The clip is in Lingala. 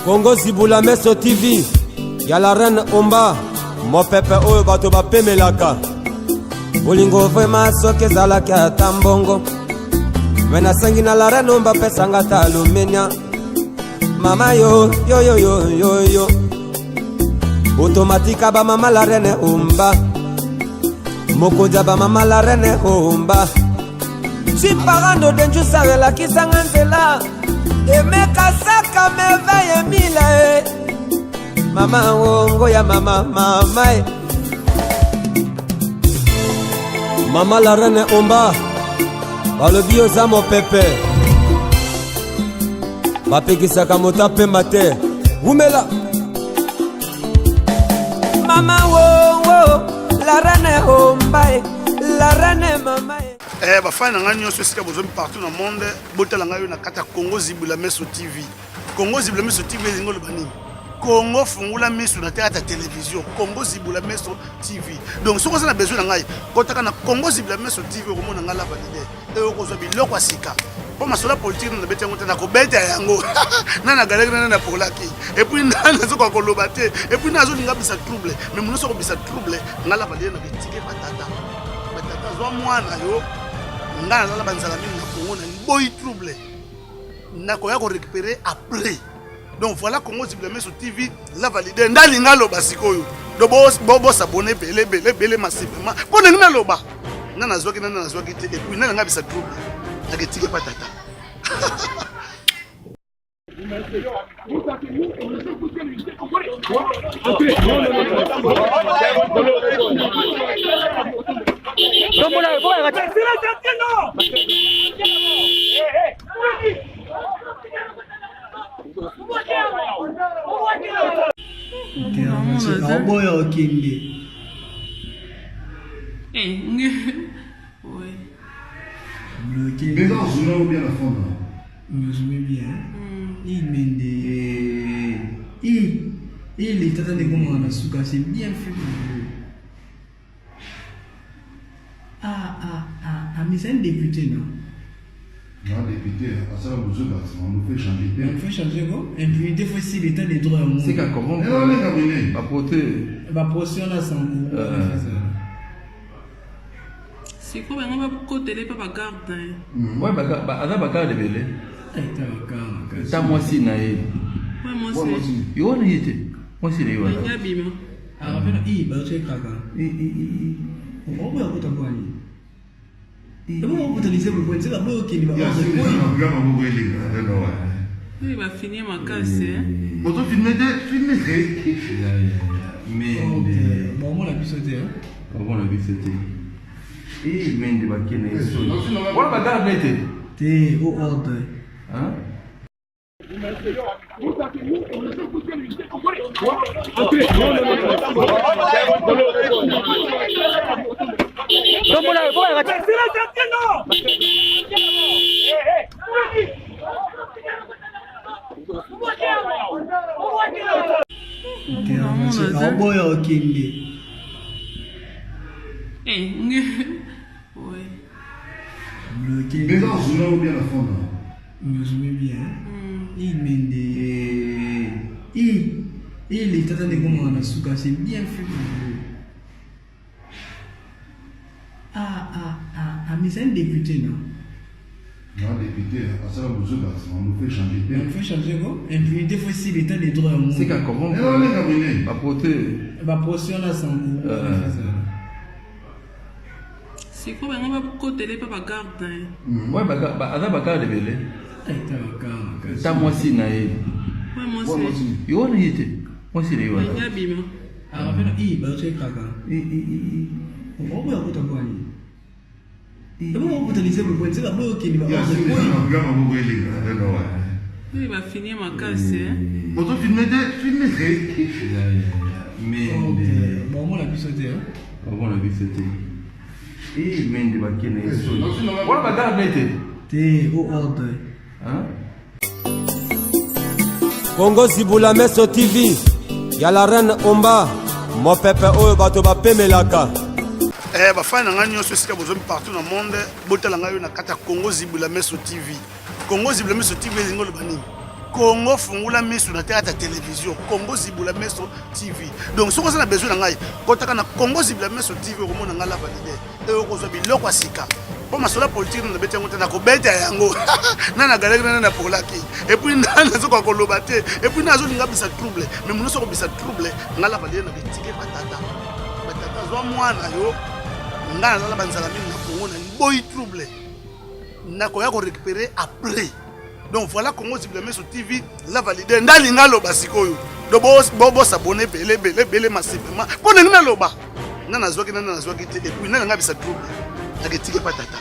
Congo Zibula Meso TV, y'a la reine Omba, mon pepe oyo bato bapemelaka. Bolingo vraiment soki ezalaki ata mbongo, me nasengi na la reine Omba pesanga ta alumenia. Mama yo, yo yo yo yo yo, automatika ba mama la reine Omba, mokoja ba mama la reine Omba. Si parando denju sarela kisanga nzela, emeka saka meveye mila mama wongo ya mama mama mama la reine Omba balobi oza mopepe bapekisaka moto apemba te wumela mama wongo la reine Omba la reine mama bafana nga nyonso esika bozomi partout dans le monde botala nga yo na kata Congo Zibula Meso TV. Congo Zibula Meso TV elingo loba nini? Congo fungula miso na théâtre télévision. Congo Zibula Meso TV. Donc soko za na besoin na ngai kotaka na Congo Zibula Meso TV okomona nga la valide e okozwa biloko asika. Po masola politique na bete ngota na ko bete yango. Na na galère na polaki. Et puis na zoko koloba te. Et puis na zo linga bisa trouble. Mais muno soko bisa trouble nga la valide na bitike patata. Patata zo mwana yo. Nga na banzala mingi na Congo na boy trouble na koya ko récupérer après. Donc voilà Congo Zibula Meso TV la valider ndalinga loba sikoyo do bo s'abonner belé massivement pona ngina loba na nazwaki te et puis na nga bisa trouble na ketike patata. Il est train de comment on a souka, c'est bien fait. Mais c'est un député, non? Non, député, à ça, on nous fait changer. On fait changer quoi? Et puis, des fois, si l'État des droits à mon. C'est qu'à comment? Non, mais cabinet. Va porter, on a son goût. C'est quoi, on va côté les papas garde. Ouais, bah, on a bagarre de belé. T'as moi si naïe. Ouais, moi aussi. Il y a une idée. Moi si naïe. Il y a bim. Ah, bah, tu es craquant. On va vous t'envoyer. Il va finir ma casse. Mais bon, on l'a vu sauter. On l'a vu sauter. Et mais de bakene. Voilà bagarre n'était. T'es au ordre. Hein? Il est train de comment on a souka, c'est bien fait. Mais c'est un député, non? Non, député, à ça, on nous fait changer. On fait changer quoi? Et puis, des fois, si l'État des droits à mon. C'est qu'à comment? Non, mais cabinet. Va porter. Va porter, on a son goût. C'est quoi, on va côté les papas garde. Ouais, bah, on a bagarre de belé. T'as moi si naïe. Ouais, moi aussi. Il y a une idée. Moi si naïe. Il y a bim. Ah, bah, tu es craquant. On va vous t'envoyer. Il va finir ma casse. Mais bon, on l'a vu sauter. On l'a vu sauter. Et mais de bakene. Voilà bagarre n'était. T'es au ordre. Hein? Congo Zibula Meso TV, y'a la reine Omba, mon pepe oyo bato bapemelaka. bafana nga nyonso esika bozomi partout dans le monde botala nga yo na kata Congo Zibula Meso TV. Congo Zibula Meso TV elingo loba nini? Congo fungula miso na théâtre télévision Congo zibula meso TV donc ce qu'on a besoin ngai kotaka na Congo zibula meso TV ko mona ngala valide e ko zo biloko asika po masola politique na beti yango na ko beta yango na galère na polaki et puis na zo ko kolobate et puis na zo linga bisa trouble mais muno so ko bisa trouble ngala valide na bitike batata zo mwana yo ngala la banzala mingi na Congo na boy trouble na ko ya ko récupérer après. Donc voilà Congo Zibula Meso TV la validé ndalinga loba sikoyo do bo s'abonner belé massivement ko ndinga loba nana zoki te et puis nana ngabisa trouble na ketike patata